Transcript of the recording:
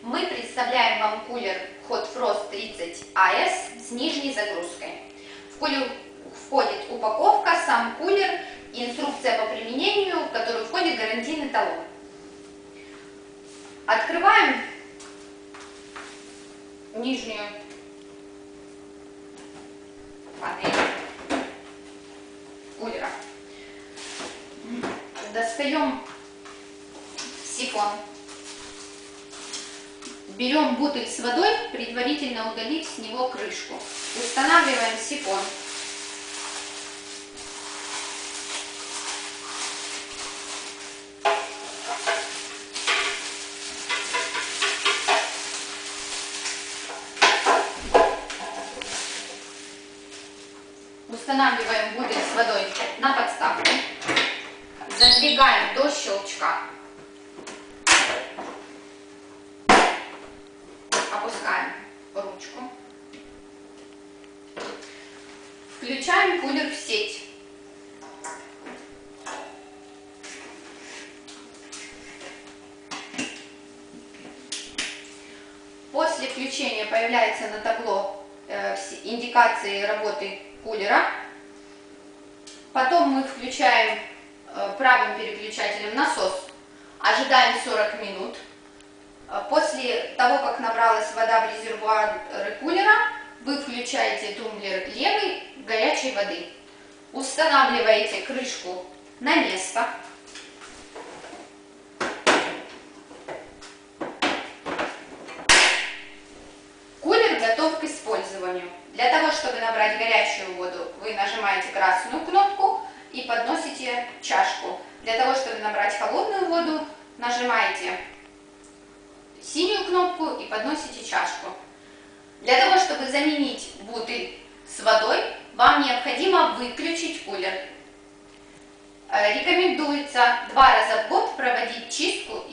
Мы представляем вам кулер Hot Frost 30 AS с нижней загрузкой. В кулер входит упаковка, сам кулер и инструкция по применению, в которую входит гарантийный талон. Открываем нижнюю панель кулера. Достаем сифон. Берем бутыль с водой, предварительно удалив с него крышку. Устанавливаем сифон. Устанавливаем бутыль с водой на подставку. Задвигаем до щелчка. Опускаем ручку. Включаем кулер в сеть. После включения появляется на табло индикации работы кулера. Потом мы включаем правым переключателем насос. Ожидаем 40 минут. После того, как набралась вода в резервуар кулера, вы включаете тумблер левой горячей воды. Устанавливаете крышку на место. Кулер готов к использованию. Для того, чтобы набрать горячую воду, вы нажимаете красную кнопку и подносите чашку. Для того, чтобы набрать холодную воду, нажимаете синюю кнопку и подносите чашку. Для того, чтобы заменить бутыль с водой, вам необходимо выключить кулер. Рекомендуется 2 раза в год проводить чистку